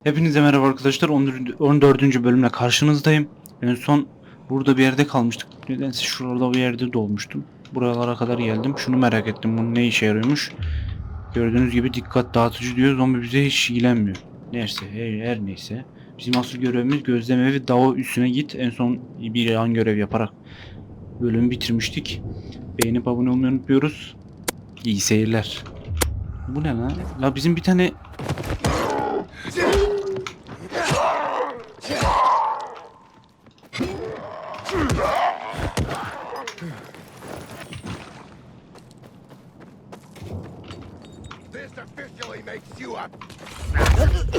Hepinize merhaba arkadaşlar. 14. bölümle karşınızdayım. En son burada bir yerde kalmıştık. Nedense şurada bir yerde dolmuştum. Buralara kadar geldim. Şunu merak ettim. Bunun ne işe yarıyormuş? Gördüğünüz gibi dikkat dağıtıcı diyor. Zombi bize hiç ilgilenmiyor. Neyse, her neyse. Bizim asıl görevimiz gözleme ve dava üstüne git. En son bir yan görev yaparak bölümü bitirmiştik. Beğenip abone olmayı unutmuyoruz. İyi seyirler. Bu ne lan? La bizim bir tane...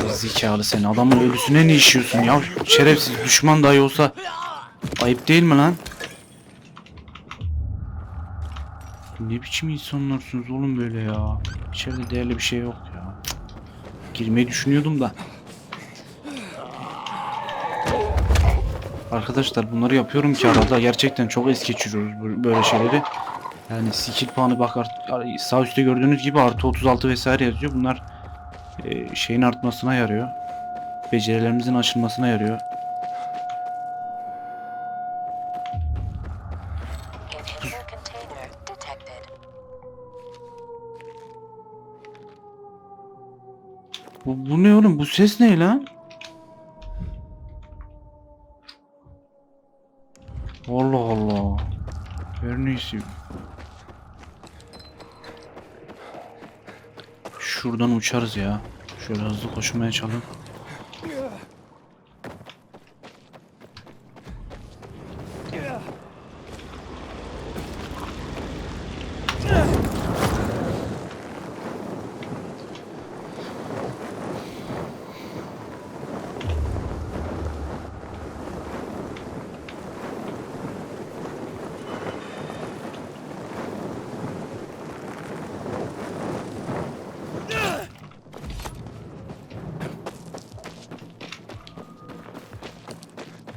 Zekalı sen, adamın ölüsüne ne işiyorsun ya? Şerefsiz, düşman dahi olsa ayıp değil mi lan? Ne biçim insanlarsınız oğlum böyle ya? İçeride değerli bir şey yok ya. Girmeyi düşünüyordum da. Arkadaşlar bunları yapıyorum ki arada gerçekten çok es geçiriyoruz böyle şeyleri. Yani skill puanı bak, sağ üstte gördüğünüz gibi artı 36 vesaire yazıyor. Bunlar şeyin artmasına yarıyor. Becerilerimizin açılmasına yarıyor. Bu ne oğlum? Bu ses ne lan? Allah Allah. Her neyse. Şuradan uçarız ya. Şöyle hızlı koşmaya çalışalım.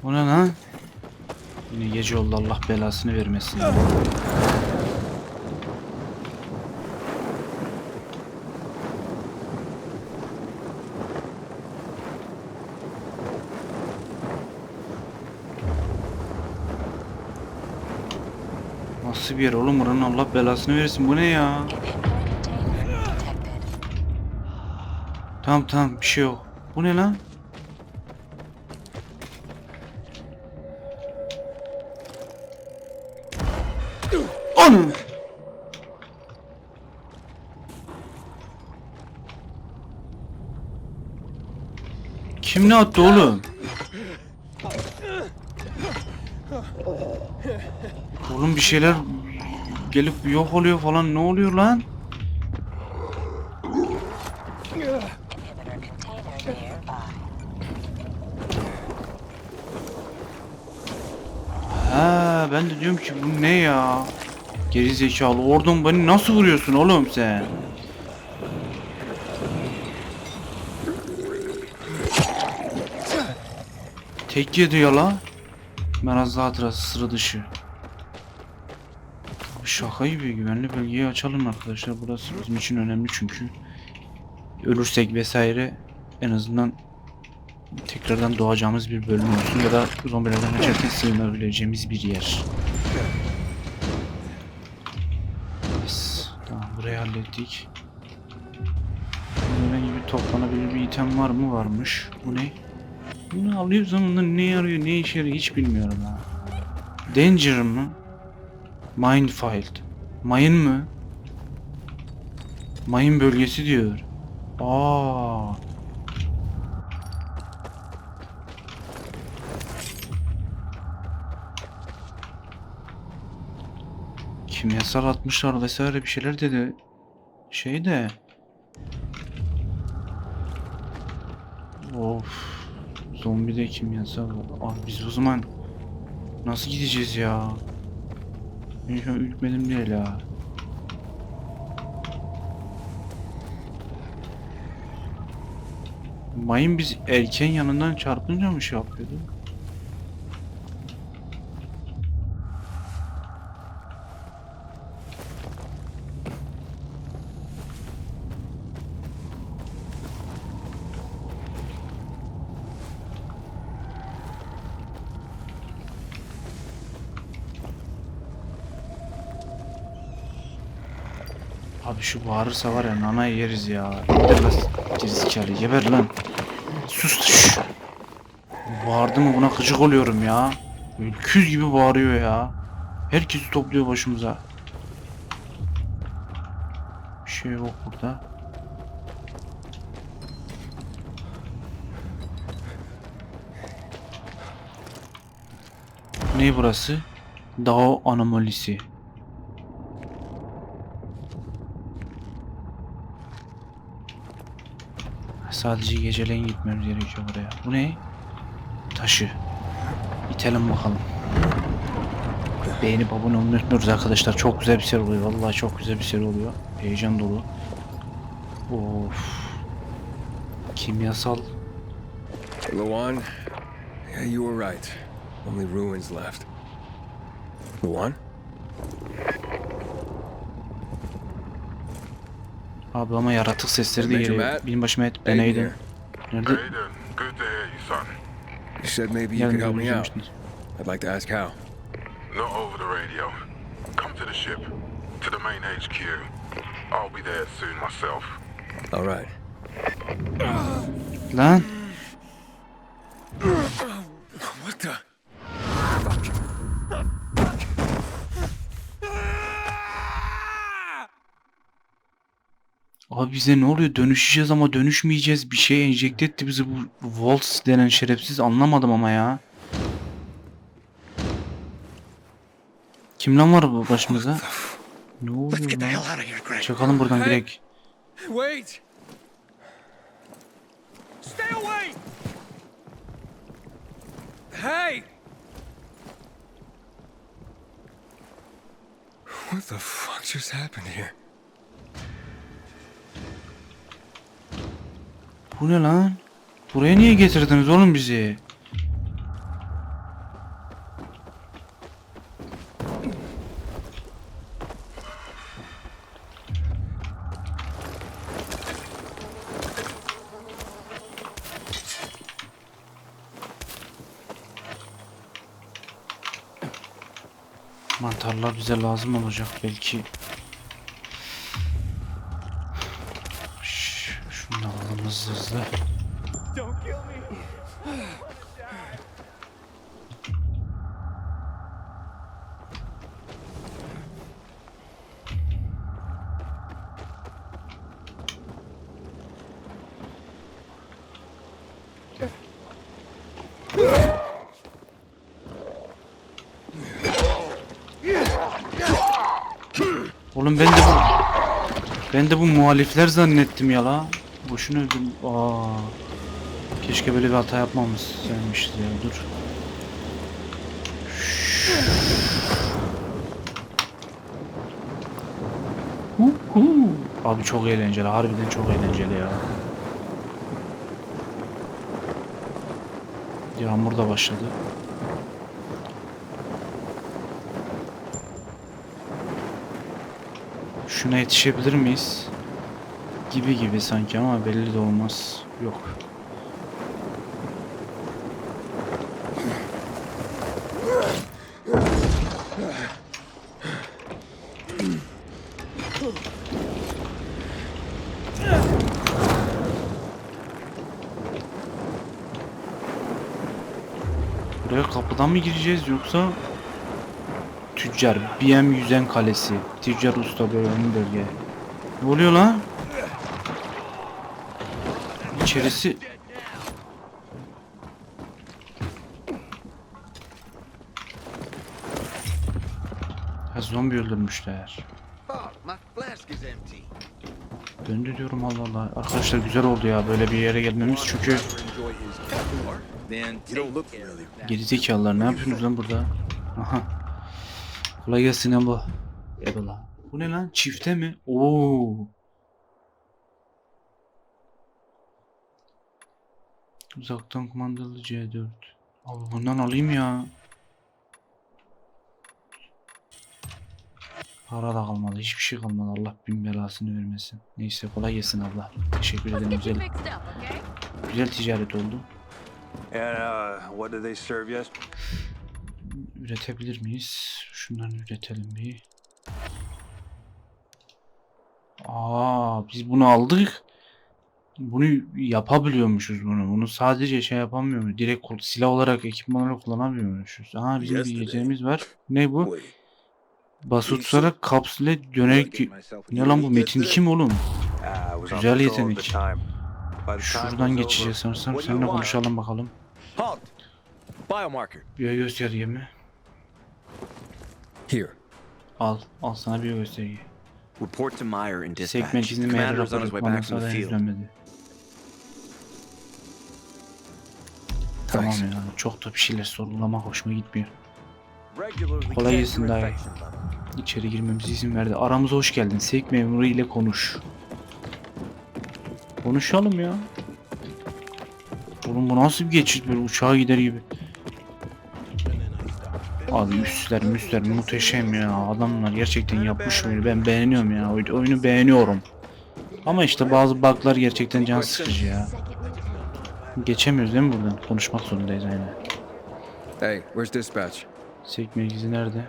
O ne lan? Yine gece oldu, Allah belasını vermesin. Nasıl bir yer oğlum buranın, Allah belasını versin. Bu ne ya? Tamam bir şey yok. Bu ne lan? Anam! Kim ne attı oğlum? Oğlum bir şeyler gelip yok oluyor falan, ne oluyor lan? Ha, ben de diyorum ki bu ne ya? Geri zekalı, oradan beni nasıl vuruyorsun oğlum sen? Tek yedi ya la. Meraz hatırası sıra dışı. Şaka gibi, güvenli bölgeyi açalım arkadaşlar. Burası bizim için önemli çünkü. Ölürsek vesaire en azından tekrardan doğacağımız bir bölüm olsun ya da zombilerden kaçarken sığınabileceğimiz bir yer. Yes. Tamam, burayı hallettik. Böyle gibi toplanabilir bir item var mı? Varmış. Bu ne? Bunu alıyoruz ama ne yarıyor, ne işe yarıyor hiç bilmiyorum ha. Danger mı? Minefield. Mayın mı? Mayın bölgesi diyor. Aa. Kimyasal atmışlar vesaire bir şeyler dedi. Şey de. Of. Zombi de kimyasal. Abi biz o zaman nasıl gideceğiz ya? Ben şu an ürkmedim değil ha. Mayın biz erken yanından çarpınca mı şey yapıyordu? Abi şu bağırırsa var ya nanayı yeriz ya. Geber lan gerizekalı, geber lan. Sus şş. Bağırdı mı buna gıcık oluyorum ya. Öküz gibi bağırıyor ya. Herkesi topluyor başımıza. Bir şey yok burada. Ne burası? Dağ anomalisi. Sadece geceleyin gitmemiz gerekiyor buraya. Bu ne? Taşı. İtelim bakalım. Beğenip abone olmayı unutmuyoruz arkadaşlar. Çok güzel bir seri oluyor. Vallahi çok güzel bir seri oluyor. Heyecan dolu. Of. Kimyasal. Luan? Yeah, you were right. Only ruins left. Luan? Abi ama yaratık sesleri de geliyor. Benim başıma et. Ben Aiden. Nerede? Aiden, good to hear you, son. You said maybe you could help me out. I'd like to ask how. Not over the radio. Come to the ship, to the main HQ. I'll be there soon myself. All right. Lan. What the? Abi bize ne oluyor? Dönüşeceğiz ama dönüşmeyeceğiz. Bir şey enjekte etti bizi bu Waltz denen şerefsiz. Anlamadım ama ya. Kim lan var bu başımıza? Ne oluyor lan? Çıkalım buradan direkt. Wait! Stay away! Hey! What the fuck just happened here? Bu ne lan? Buraya niye getirdiniz oğlum bizi? Mantarlar bize lazım olacak belki. Şunu alalım hızlı. Oğlum ben de bu muhalifler zannettim ya la. Boşuna öldüm. Keşke böyle bir hata yapmamışız ya. Dur. Abi çok eğlenceli. Harbiden çok eğlenceli ya. Yağmur da başladı. Şuna yetişebilir miyiz? Gibi sanki ama belli de olmaz. Yok. Buraya kapıdan mı gireceğiz yoksa tüccar Yüzen kalesi tüccar usta bölge. Ne oluyor lan? İçerisi zombi öldürmüşler. Ben de diyorum Allah Allah. Arkadaşlar güzel oldu ya böyle bir yere gelmemiz çünkü gerizekalılar ne yapıyorsunuz lan burada? Aha. Kolay gelsin abla. Eyvallah. Bu ne lan? Çifte mi? Oo. Uzaktan kumandalı C4. Abi bundan alayım ya. Para da kalmadı. Hiçbir şey kalmadı. Allah bin belasını vermesin. Neyse kolay gelsin abla. Teşekkür ederim. Güzel. Güzel ticaret oldu. What did they serve you? Üretebilir miyiz? Şundan üretelim bir. Biz bunu aldık. Bunu yapabiliyormuşuz bunu. Bunu sadece şey yapamıyoruz. Direkt silah olarak, ekipman olarak kullanamıyormuşuz. Bizim bir yeteneğimiz var. Ne bu? Basılı tutarak kapsüle dönerek... Ne lan bu? Metin kim oğlum? Güzel yetenek. Şuradan geçeceğiz sanırsam. Seninle konuşalım bakalım. Halt. Biomarker. Bir gösterge mi? Here. Al sana bir gösterge. Report to Meyer in dispatch. Sekmen çizimi Commander's on his rapor way etmeden back from sonra the field. izlenmedi. Tamam Thanks. yani çok da bir şeyler sorgulama hoşuma gitmiyor. Regularly Kolay check gelsin your dayı. infection level. İçeri girmemize izin verdi. Aramıza hoş geldin. Sevk memuru ile konuş. Konuşalım ya. Oğlum bu nasıl bir geçiş, böyle uçağa gider gibi. Abi üstler muhteşem ya. Adamlar gerçekten yapmış oyunu. Ben beğeniyorum ya. Oyunu beğeniyorum. Ama işte bazı bug'lar gerçekten can sıkıcı ya. Geçemiyoruz değil mi buradan? Konuşmak zorundayız yani. Hey, where's dispatch? Sevk merkezi nerede?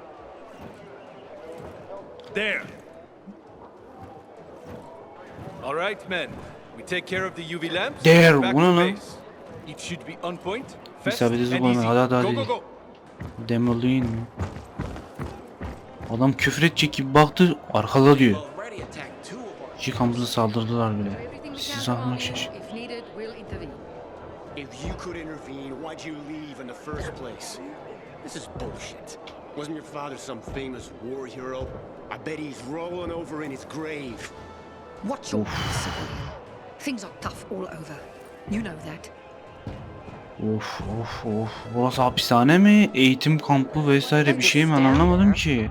There. All right, men. We take care of the UV lamps. There, Back bu ne to lan? base. It should be on point. Fast İsabet hızı and koyma. easy. Hadi. Go, go, go. Demolin mi? Adam küfür edecek gibi baktı. Arkada diyor. İki kampımıza saldırdılar bile. Siz anlaşın. If you could intervene, why'd you leave in the first place? This is bullshit. Wasn't your father some famous war hero? I bet he's rolling over in his grave. Watch your civilian. Things are tough all over. You know that. Of. Burası hapishane mi? Eğitim kampı vesaire bir şey mi? Ben anlamadım ki.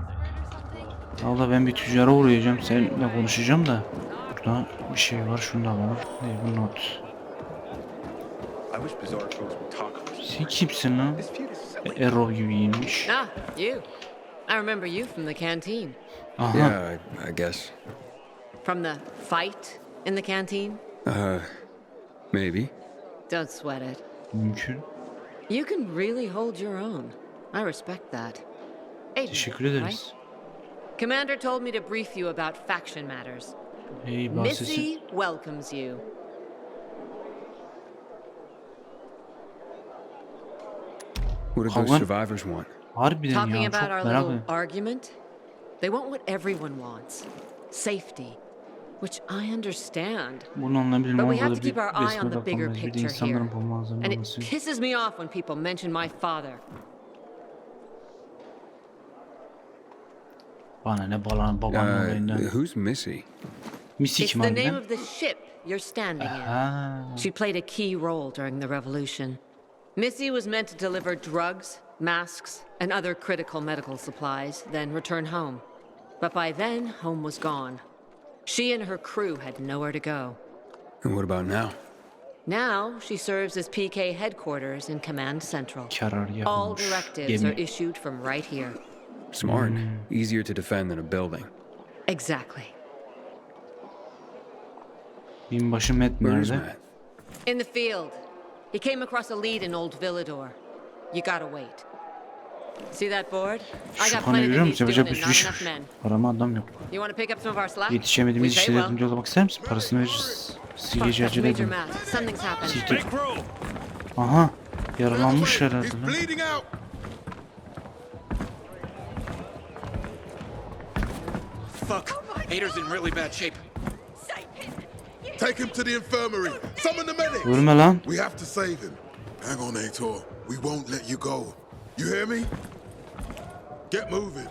Valla ben bir tüccara uğrayacağım. Seninle konuşacağım da. Burada bir şey var. Şunu da alalım. Ne bu not? Sen kimsin lan? Error gibi giyinmiş. Ah, you. I remember you from the canteen. Aha. Yeah, I guess. From the fight in the canteen? Maybe. Don't sweat it. Mümkün. You can really hold your own. I respect that. Aiden, Teşekkür ederiz. right? Commander told me to brief you about faction matters. Hey Missy bahsesin. welcomes you. What did those Kalan- survivors want? Harbiden Talking ya, about çok our merak little ediyorum. argument, they want what everyone wants. Safety. Which I understand. Bunu anlayabilmem But we have orada to keep bir our eye resme on the bigger bakmamız, bir de picture insanların here. And bulmazlaması. it pisses me off when people mention my father. Bana ne babanın olayından. Who's Missy? Misi It's kim the harbiden? name of the ship you're standing in. Ha. She played a key role during the revolution. Missy was meant to deliver drugs, masks, and other critical medical supplies, then return home. But by then, home was gone. She and her crew had nowhere to go. And what about now? Now, she serves as PK headquarters in Command Central. Karar All yapılmış. directives Gemi. are issued from right here. Smart. Easier to defend than a building. Exactly. Binbaşı Matt Where's nerede? Matt? In the field. He came across a lead in Old Villador. You gotta wait. See that board? I Şu got konuyu plenty görüyor of musun? these Yapacak doing bir and sürü not iş enough var. men. Arama adam yok. You want to pick up some of our slack? Yetişemediğimiz We pay işlere well. yardımcı olmak ister misin? Parasını veririz. Sizi Fuck, gece acele read your edin. math. Something's happened. Siktir. Big room. Aha. Yaralanmış herhalde He's lan. bleeding out. Fuck. Hader's in really bad shape. Take him to the infirmary. Summon the medics. Ölme lan. We have to save him. Hang on, Aitor. We won't let you go. You hear me? Get moving.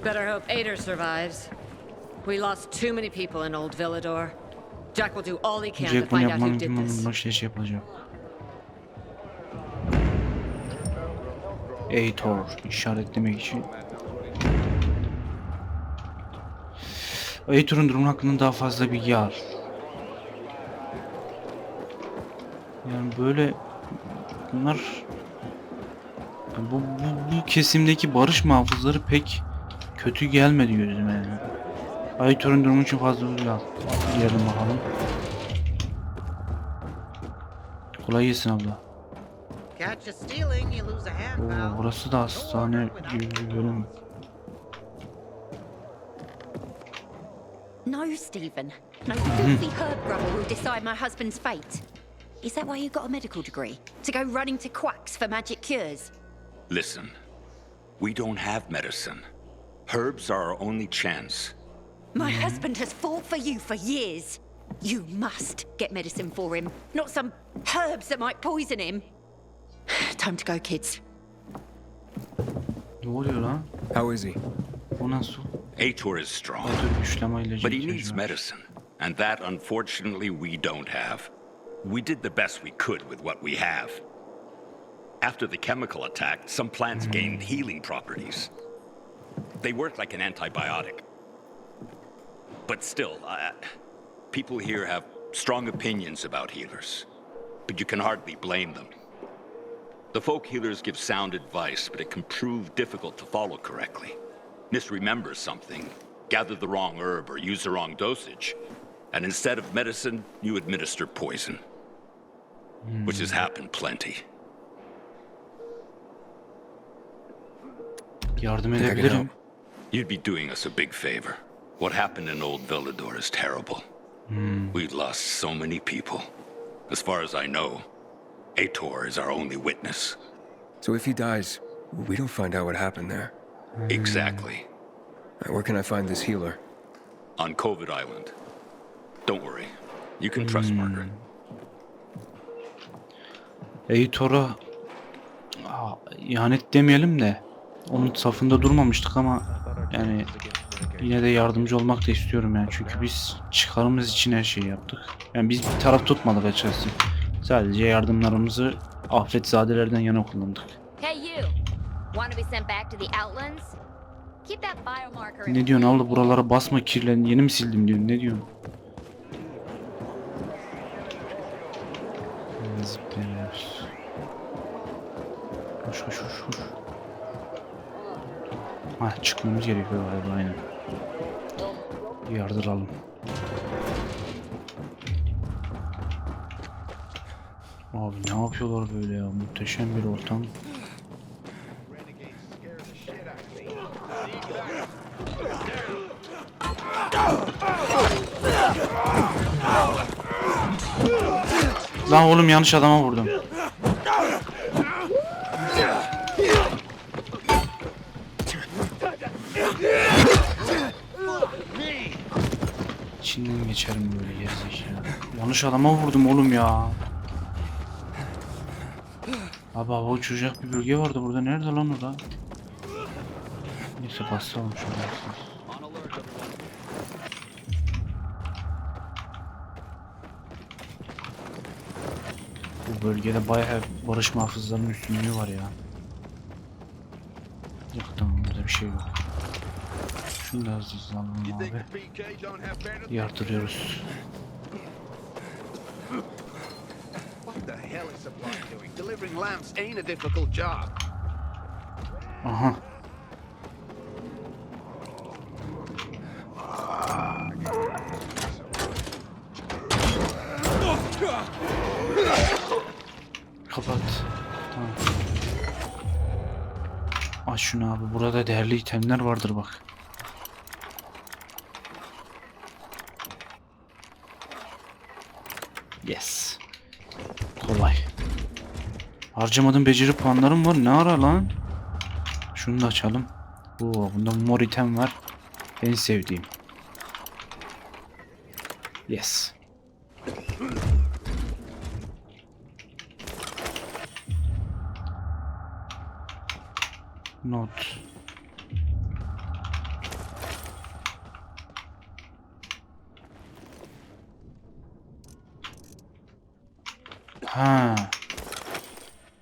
Better hope Ader survives. We lost too many people in Old Villador. Jack will do all he can to Jack bunu find out who yapmanın did kim this. olduğunu başka şey yapacak. Aitor işaretlemek için. Aitor'un durumu hakkında daha fazla bilgi al. Yani böyle bunlar bu kesimdeki barış muhafızları pek kötü gelmedi gözüme yani. Aitor'un durumu için fazla bilgi al. Girelim bakalım. Kolay gelsin abla. Catch you stealing, you lose a hand, Oo, pal. burası da hastane gibi bir bölüm. you, Stephen. No filthy herb grubber will decide my husband's fate. Is that why you got a medical degree? To go running to quacks for magic cures? Listen, we don't have medicine. Herbs are our only chance. My husband has fought for you for years. You must get medicine for him, not some herbs that might poison him. Time to go, kids. Ne oluyor lan? How is he? O nasıl? Ator is strong, Ator güçleme ilacı but he ihtiyacı needs var. medicine, and that, unfortunately, we don't have. We did the best we could with what we have. After the chemical attack, some plants gained healing properties. They work like an antibiotic. But still, people here have strong opinions about healers, but you can hardly blame them. The folk healers give sound advice, but it can prove difficult to follow correctly. Misremember something, gather the wrong herb, or use the wrong dosage, and instead of medicine, you administer poison. Which has happened plenty. Yardım edebilirim. You'd be doing us a big favor. What happened in Old Villador is terrible. We've lost so many people. As far as I know, Ator is our only witness. So if he dies, we don't find out what happened there. Exactly. Where can I find this healer? On Covid Island. Don't worry. You can trust Margaret. Ator'a ihanet demeyelim de onun safında durmamıştık ama yani yine de yardımcı olmak da istiyorum yani, çünkü biz çıkarımız için her şeyi yaptık. Yani biz bir taraf tutmadık açıkçası. Sadece yardımlarımızı afetzadelerden yana kullandık. Hey you. Want to be sent back to the Outlands? Keep that biomarker. Ne diyorsun abla, buralara basma, kirlen, yeni mi sildim diyorsun, ne diyorsun? Zıplıyoruz. Koş koş koş koş. Ha, çıkmamız gerekiyor galiba, aynen. Yardıralım. Abi ne yapıyorlar böyle ya, muhteşem bir ortam. Lan oğlum, yanlış adama vurdum. İçinden geçerim böyle gerizekalı. Yanlış adama vurdum oğlum ya. Abi hava uçacak bir bölge vardı burada. Nerede lan o da? Neyse basalım şöyle. Bu bölgede bayağı barış muhafızlarının üstünlüğü var ya. Yok tamam, burada bir şey yok. Şunu da hızlı alalım abi. Yardırıyoruz. Aha. Kapat. Tamam. Aç şunu abi. Burada değerli itemler vardır bak. Yes. Kolay. Harcamadığım beceri puanlarım var. Ne ara lan? Şunu da açalım. Oo, bunda mor item var. En sevdiğim. Yes. Not. Ha.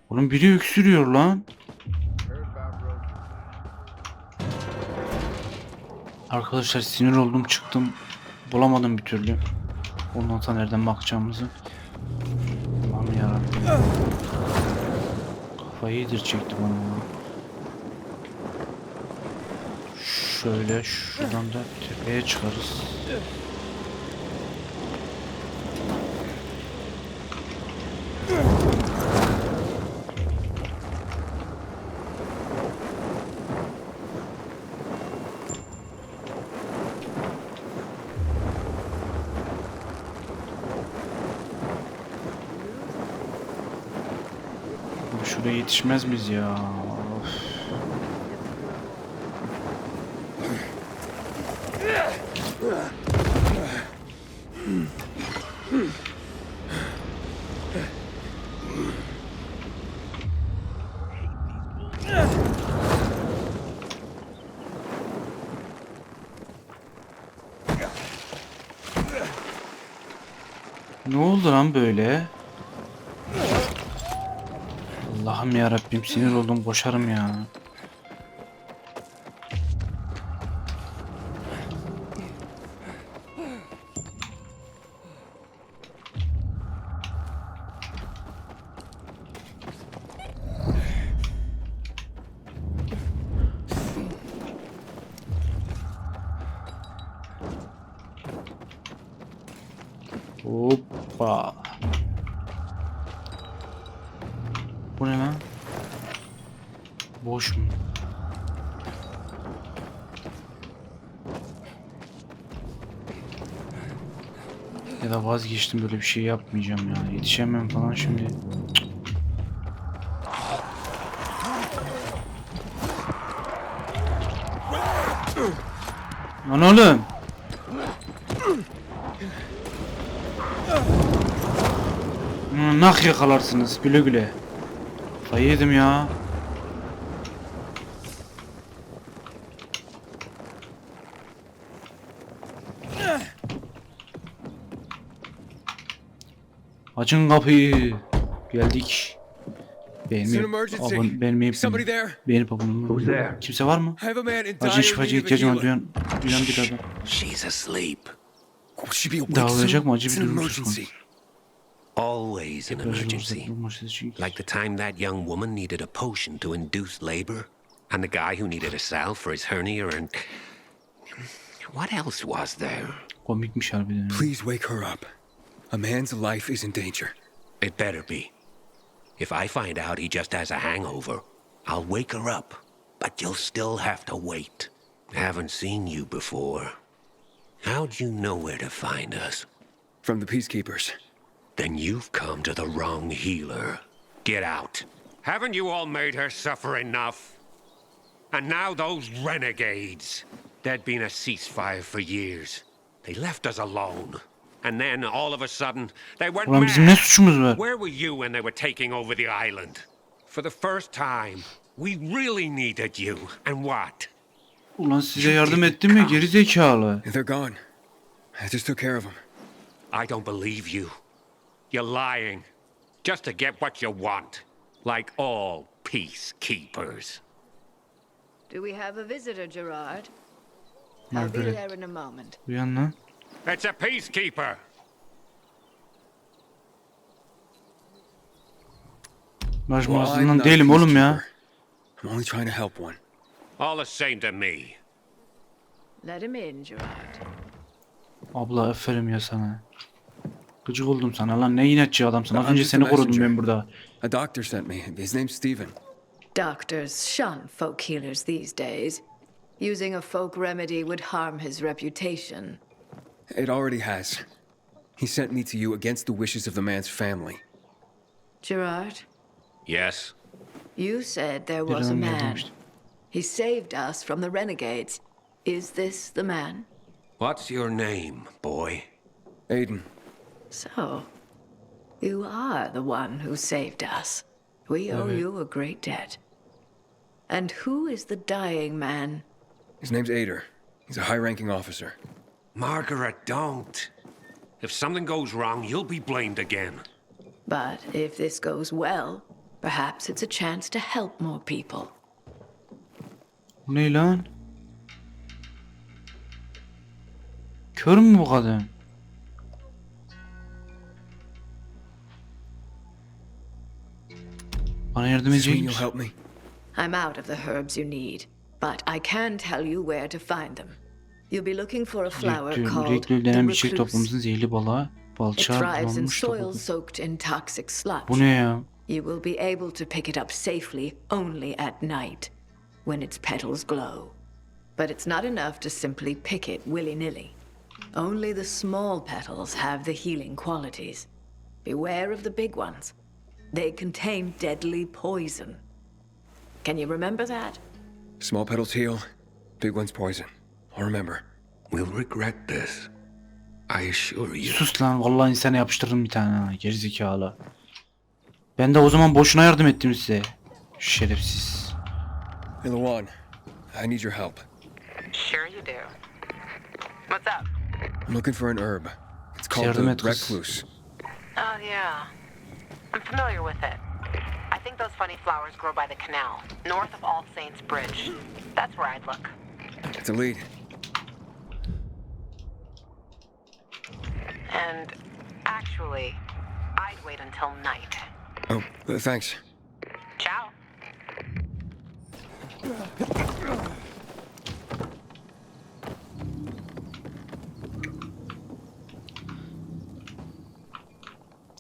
Oğlum biri öksürüyor lan. Arkadaşlar sinir oldum, çıktım. Bulamadım bir türlü. O nota nereden bakacağımızı. Allah'ım yarabbim. Kafayı yedirecekti bana. Şöyle şuradan da tepeye çıkarız. Şuraya yetişmez miyiz ya? Of. Ne oldu lan böyle? Allah'ım ya Rabbim, sinir oldum, koşarım ya. Hoppa. Bu ne lan? Boş mu? Ya da vazgeçtim, böyle bir şey yapmayacağım ya. Yetişemem falan şimdi. Lan oğlum. Nah yakalarsınız güle güle. Kafayı yedim ya. Açın kapıyı. Geldik. Beğenip abone. Kimse var mı? Acil şifacı ihtiyacım var. Duyan bir adam. She's asleep. Dağılacak mı? Acil bir durum söz konusu. Always an emergency. Like the time that young woman needed a potion to induce labor, and the guy who needed a salve for his hernia, and what else was there? Komikmiş harbiden. Please wake her up. A man's life is in danger. It better be. If I find out he just has a hangover, I'll wake her up, but you'll still have to wait. Haven't seen you before. How'd you know where to find us? From the peacekeepers. Then you've come to the wrong healer. Get out. Haven't you all made her suffer enough? And now those renegades. There'd been a ceasefire for years. They left us alone. And then all of a sudden, they went Ulan bizim ne mad. suçumuz var? Where were you when they were taking over the island? For the first time, we really needed you. And what? Ulan size yardım ettim mi geri zekalı? They're gone. I just took care of them. I don't believe you. You're lying. Just to get what you want. Like all peacekeepers. Do we have a visitor, Gerard? I'll be there in a moment. Uyan lan. It's a peacekeeper. Başmasından değilim oğlum ya. I'm only trying to help one. All the same to me. Let him in, Gerard. Abla aferin ya sana. Gıcık oldum sana lan, ne inatçı adamsın. Az önce seni korudum ben burada. A doctor sent me. His name's Stephen. Doctors shun folk healers these days. Using a folk remedy would harm his reputation. It already has. He sent me to you against the wishes of the man's family. Gerard? Yes? You said there was a man. He saved us from the renegades. Is this the man? What's your name, boy? Aiden. So, you are the one who saved us. We owe you a great debt. And who is the dying man? His name's Ader. He's a high-ranking officer. Margaret, don't. If something goes wrong, you'll be blamed again. But if this goes well, perhaps it's a chance to help more people. Bu ne lan? Kör mü bu kadın? Bana yardım edecek misin? I'm out of the herbs you need, but I can tell you where to find them. You'll be looking for a flower called Rektül the denen bir çiçek recluse. toplumumuzun zehirli balığa, It balçağa thrives in bulanmış soil topladı. soaked in toxic sludge. Bu ne ya? You will be able to pick it up safely only at night, when its petals glow. But it's not enough to simply pick it willy-nilly. Only the small petals have the healing qualities. Beware of the big ones. They contain deadly poison. Can you remember that? Small petals heal, big one's poison. I'll remember. We'll regret this. I assure you. Sus lan, vallahi insana yapıştırırım bir tane ha, gerizekalı. Ben de o zaman boşuna yardım ettim size. Şerefsiz. Hey Lawan, I need your help. Sure you do. What's up? I'm looking for an herb. It's called Yardım the et kız. recluse. Oh, yeah. I'm familiar with it. I think those funny flowers grow by the canal, north of All Saints Bridge. That's where I'd look. It's a lead. And actually, I'd wait until night. Oh, thanks. Ciao.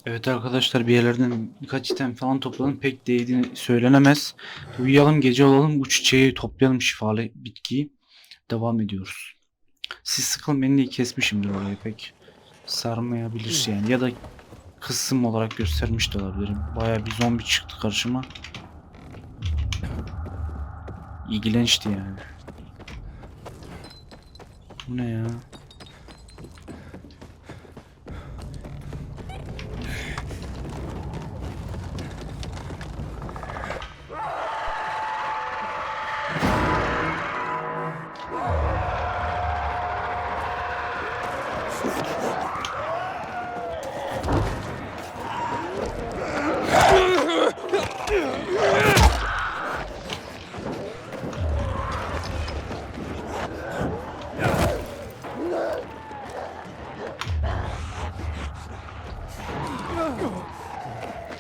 Evet arkadaşlar, bir yerlerden birkaç item falan topladım, pek değdiğini söylenemez. Uyuyalım, gece olalım, bu çiçeği toplayalım, şifalı bitkiyi. Devam ediyoruz. Siz sıkılmayın diye kesmişimdir orayı, pek sarmayabilir yani, ya da kısım olarak göstermiş de olabilirim. Bayağı bir zombi çıktı karşıma. İlginçti yani. Bu ne ya?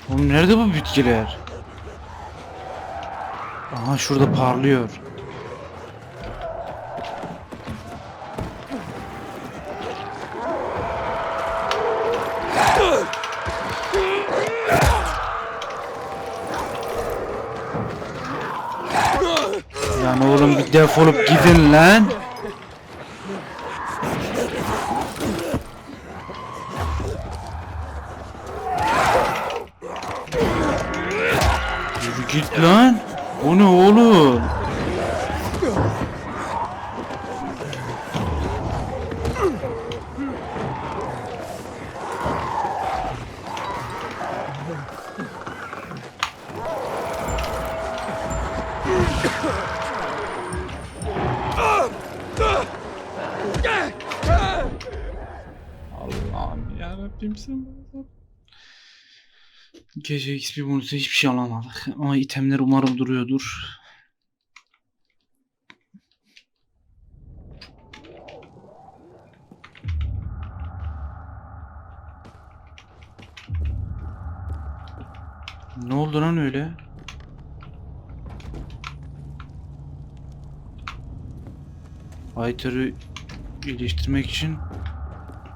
Oğlum nerede bu bitkiler? Aha şurada parlıyor. Yani oğlum bir defolup gidin lan. Yürü git lan. O ne oğlum? Allah'ım yarabbim sen. Gece XP bonusu hiçbir şey alamadık ama itemler umarım duruyordur. Ne oldu lan öyle? Fighter'ı iyileştirmek için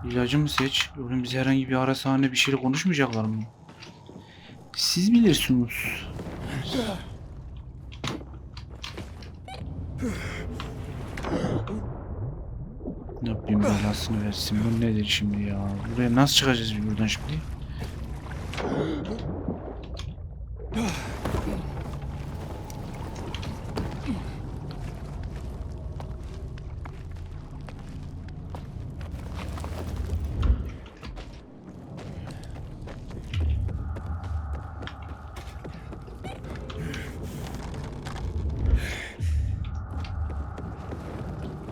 ilacı mı seç? Oğlum biz herhangi bir ara sahne bir şeyle konuşmayacaklar mı? Siz bilirsiniz. Ne yapayım, belasını versin. Bu nedir şimdi ya? Buraya nasıl çıkacağız biz buradan şimdi?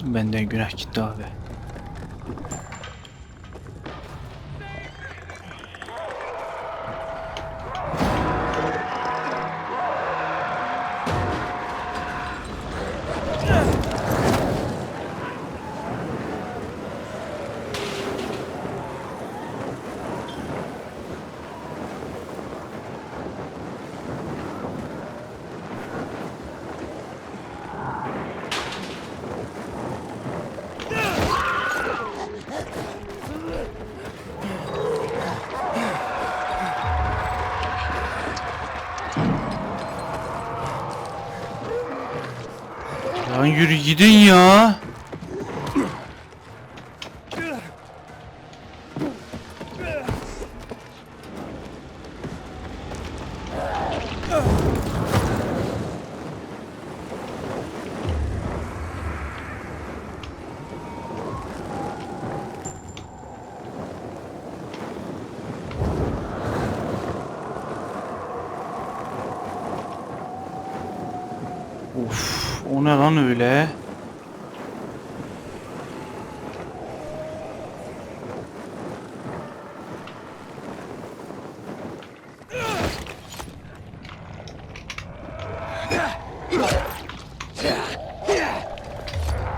Benden günah gitti abi. Lan yürü gidin ya. Of, o ne lan öyle?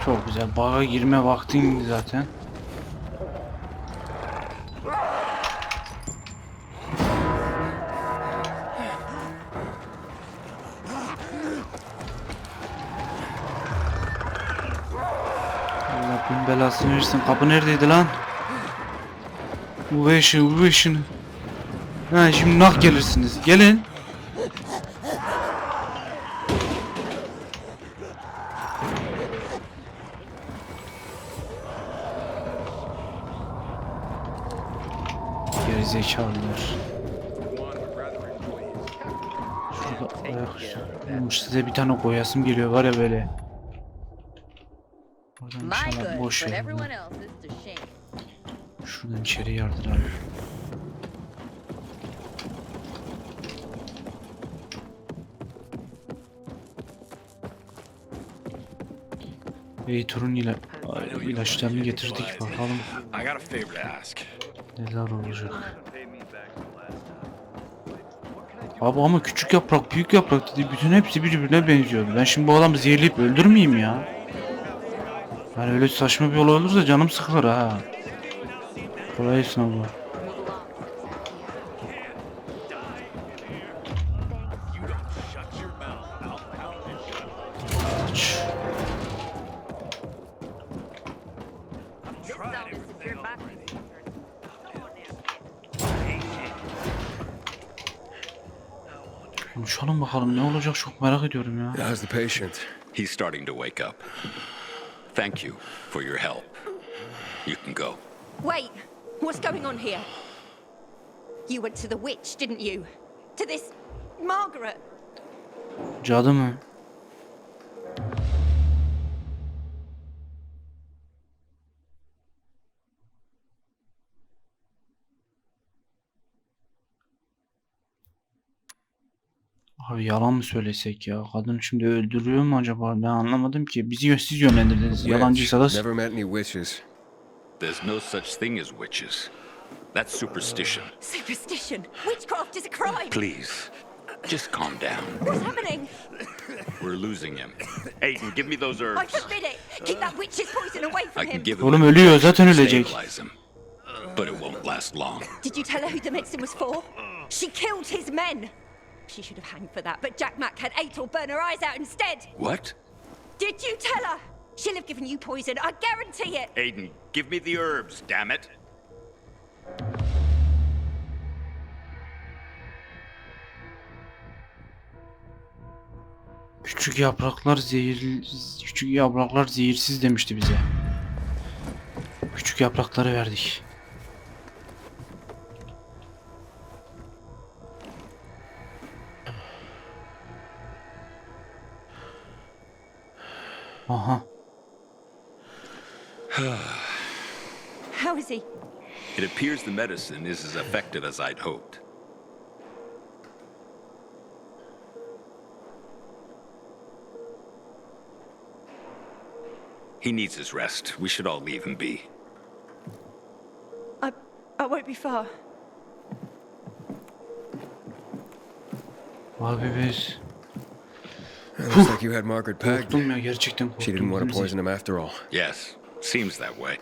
Çok güzel. Bağa girme vaktin zaten. Allah'ın belasını versin. Kapı neredeydi lan? Bu ışını. Ha, şimdi nak gelirsiniz. Gelin. Gerizekalılar. Şurada ayak size bir tane koyasım geliyor var ya böyle. Oradan inşallah boş ver. Şuradan içeri yardıralım. Beytur'un ilaçlarını getirdik bakalım. Neler olacak? Abi ama küçük yaprak, büyük yaprak dedi. Bütün hepsi birbirine benziyordu. Ben şimdi bu adamı zehirleyip öldürmeyeyim ya. Yani öyle saçma bir olay olursa canım sıkılır ha. Kolay gelsin abla. Konuşalım bakalım ne olacak çok merak ediyorum ya. How's the patient? He's starting to wake up. Thank you for your help. You can go. Wait, what's going on here? You went to the witch, didn't you? To this Margaret? Cadı mı? Abi yalan mı söylesek ya? Kadın şimdi öldürüyor mu acaba? Ben anlamadım ki. Siz yönlendirdiniz. Yalancıysa da... Never met any witches. There's no such thing as witches. That's superstition. Superstition? Witchcraft is a crime! Please, just calm down. What's happening? We're losing him. Aiden, give me those herbs. I forbid it! Keep that witch's poison away from I can him! give him Oğlum ölüyor zaten ölecek. stabilize him, but it won't last long. Did you tell her who the medicine was for? She killed his men! She should have hanged for that, but Jack Mack had ate or burn her eyes out instead! What? Did you tell her? She'll have given you poison, I guarantee it! Aiden, give me the herbs, damn it. Küçük yapraklar zehirsiz demişti bize. Küçük yaprakları verdik. Aha. How is he? It appears the medicine is as effective as I'd hoped. He needs his rest. We should all leave him be. I won't be far. Abi biz... Looks like you had Margaret pegged. Korktum ya gerçekten She didn't want to korktum. poison him after all. Yes, seems that way.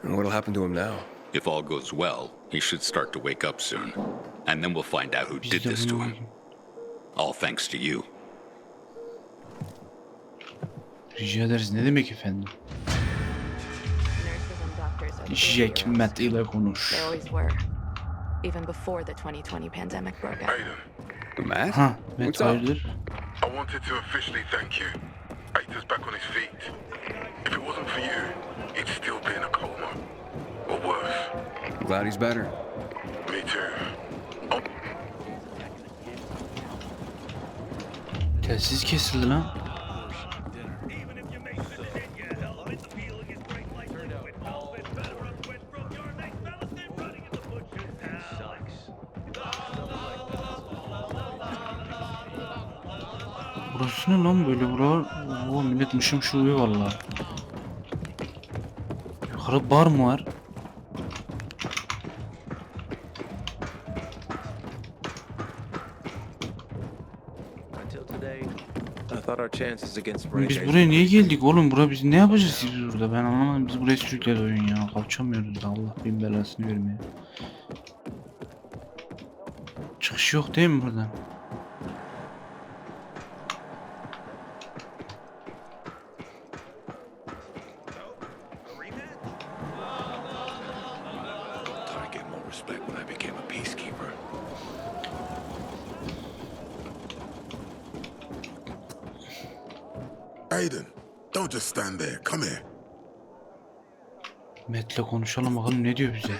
And what'll happen to him now? If all goes well, he should start to wake up soon. And then we'll find out who did this to him. All thanks to you. Rica ederiz. Ne demek efendim? Jack Matt ile konuş. They always were. Even before the 2020 pandemic broke out. Matt? Ha, Matt hayırdır? I wanted to officially thank you. Aitor's back on his feet. If it wasn't for you, he'd still be in a coma. Or worse. I'm glad he's better. Me too. Telsiz kesildi lan. Burası ne lan böyle buralar? Oo, millet mışım şuruyor vallahi. Yukarı bar mı var? Until today, I thought our chances against Biz renegades buraya niye geldik oğlum? Biz ne yapacağız biz burada? Ben anlamadım. Biz buraya sürükledi oyun ya. Kalçamıyoruz da Allah bin belasını vermeye. Çıkış yok değil mi buradan? I get more respect when I became a peacekeeper. Aiden, don't just stand there. Come here. Matt'le konuşalım bakalım ne diyor bize.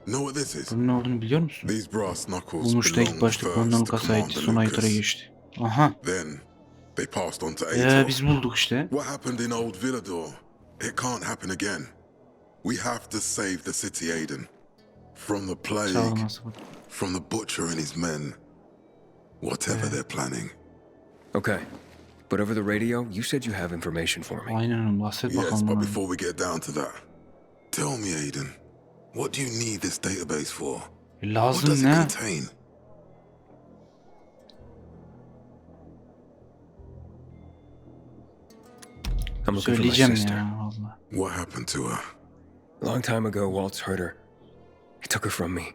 Know what this is? Bunun ne olduğunu biliyor musun? These brass knuckles Bulmuşta ilk belonged başta first kullanılan to kasaydı, Commander sonra Aetor'a Lucas. geçti. Aha. Then they passed on to Aetor. Biz bulduk işte. What happened in Old Villador? It can't happen again. We have to save the city, Aiden. From the plague, from the butcher and his men. Whatever they're planning. Okay. But over the radio, you said you have information for me. Aynen bahset Yes, bakalım. but bana. before we get down to that, tell me, Aiden, what do you need this database for? What Lazım does it ne? contain? I'm looking for my Söyleyeceğim sister. ya valla. What happened to her? A long time ago, Waltz hurt her. He took her from me.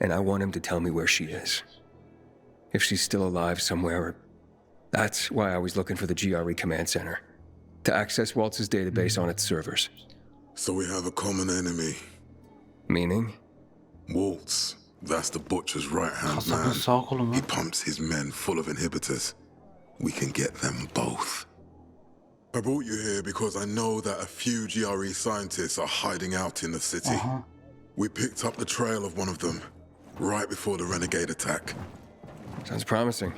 And I want him to tell me where she is. If she's still alive somewhere. That's why I was looking for the GRE command center. To access Waltz's database on its servers. So we have a common enemy. Meaning? Waltz. That's the butcher's right-hand Kasabın man. sağ kolu mu? He pumps his men full of inhibitors. We can get them both. I brought you here because I know that a few GRE scientists are hiding out in the city. We picked up the trail of one of them right before the renegade attack. Sounds promising.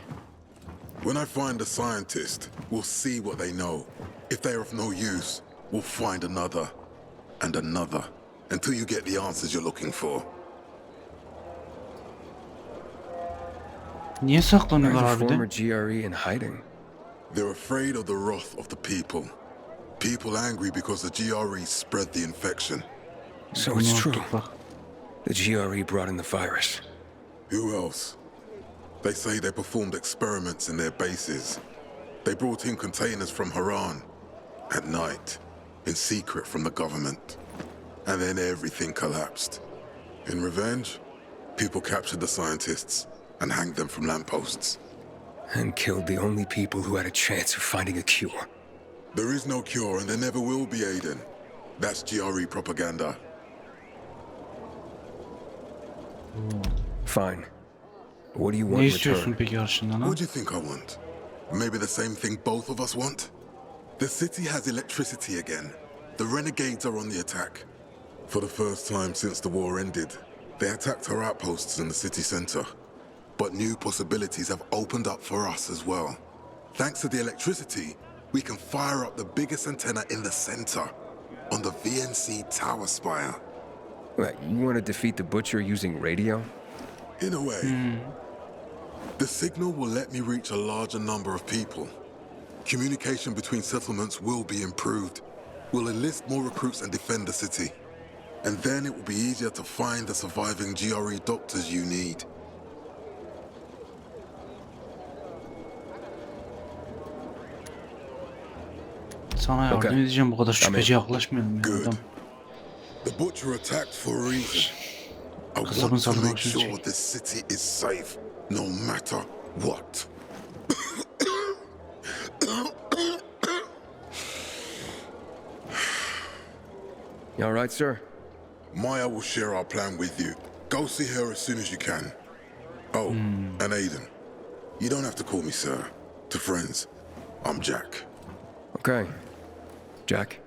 When I find a scientist, we'll see what they know. If they are of no use, we'll find another and another until you get the answers you're looking for. Niye saklanıyorlar Why is the former harbiden? GRE in hiding? They're afraid of the wrath of the people. People angry because the GRE spread the infection. So it's true. The GRE brought in the virus. Who else? They say they performed experiments in their bases. They brought in containers from Haran at night, in secret from the government. And then everything collapsed. In revenge, people captured the scientists and hanged them from lampposts. And killed the only people who had a chance of finding a cure. There is no cure and there never will be, Aiden. That's GRE propaganda. Fine. What do you want Ne in istiyorsun return? peki karşından ha? What do you think I want? Maybe the same thing both of us want? The city has electricity again. The renegades are on the attack. For the first time since the war ended, they attacked our outposts in the city center. But new possibilities have opened up for us as well. Thanks to the electricity, we can fire up the biggest antenna in the center, on the VNC tower spire. What, you want to defeat the butcher using radio? In a way. The signal will let me reach a larger number of people. Communication between settlements will be improved. We'll enlist more recruits and defend the city. And then it will be easier to find the surviving GRE doctors you need. Sana yardım edeceğim, bu kadar şüpheci yaklaşmayalım ya adam. The butcher attacked for a reason. I want to make sure this city is safe, no matter what. You all right, sir? Maya will share our plan with you. Go see her as soon as you can. Oh, and Aiden, you don't have to call me sir. To friends, I'm Jack. Okay. Jack.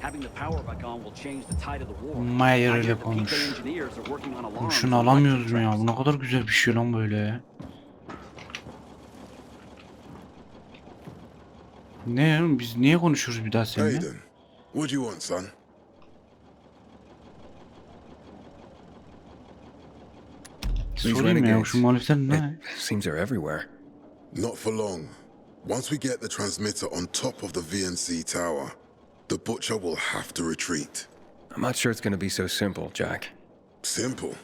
Having the power back on will change the tide of the war. Mayer ile konuş. Şunu alamıyoruz mu ya? Bu ne kadar güzel bir şey lan böyle. Ne? Biz niye konuşuyoruz bir daha seninle? Aiden, what do you want, son? These Sorayım ya, renegades, şu muhalifler ne? it seems they're everywhere. Not for long. Once we get the transmitter on top of the VNC tower, the Butcher will have to retreat. I'm not sure it's gonna be so simple, Jack. Simple?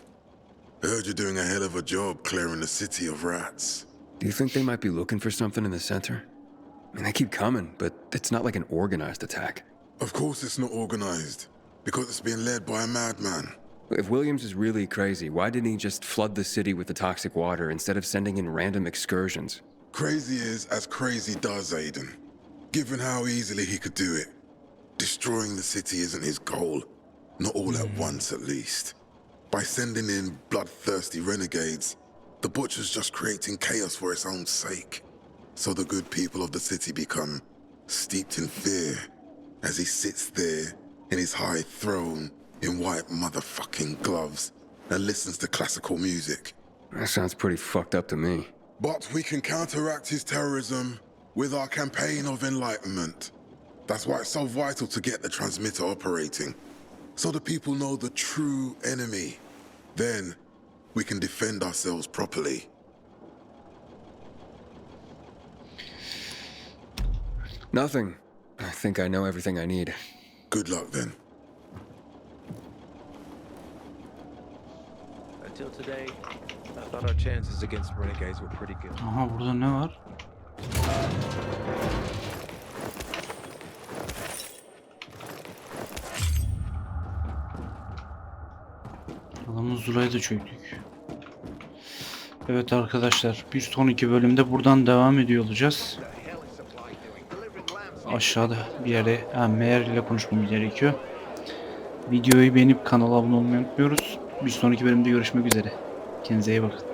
Heard you're doing a hell of a job clearing the city of rats. Do you think they might be looking for something in the center? I mean, they keep coming, but it's not like an organized attack. Of course it's not organized, because it's being led by a madman. If Williams is really crazy, why didn't he just flood the city with the toxic water instead of sending in random excursions? Crazy is as crazy does, Aiden. Given how easily he could do it. Destroying the city isn't his goal. Not all at once, at least. By sending in bloodthirsty renegades, the Butcher's just creating chaos for its own sake. So the good people of the city become steeped in fear as he sits there in his high throne in white motherfucking gloves and listens to classical music. That sounds pretty fucked up to me. But we can counteract his terrorism with our campaign of enlightenment. That's why it's so vital to get the transmitter operating, so the people know the true enemy. Then we can defend ourselves properly. Nothing. I think I know everything I need. Good luck then. Until today, I thought our chances against renegades were pretty good. Aha, burada ne var? Adamın Zula'yı da çöktük. Evet arkadaşlar, bir sonraki bölümde buradan devam ediyor olacağız. Aşağıda bir yere Meğer ile konuşmamız gerekiyor. Videoyu beğenip kanala abone olmayı unutmuyoruz. Bir sonraki bölümde görüşmek üzere. Kendinize iyi bakın.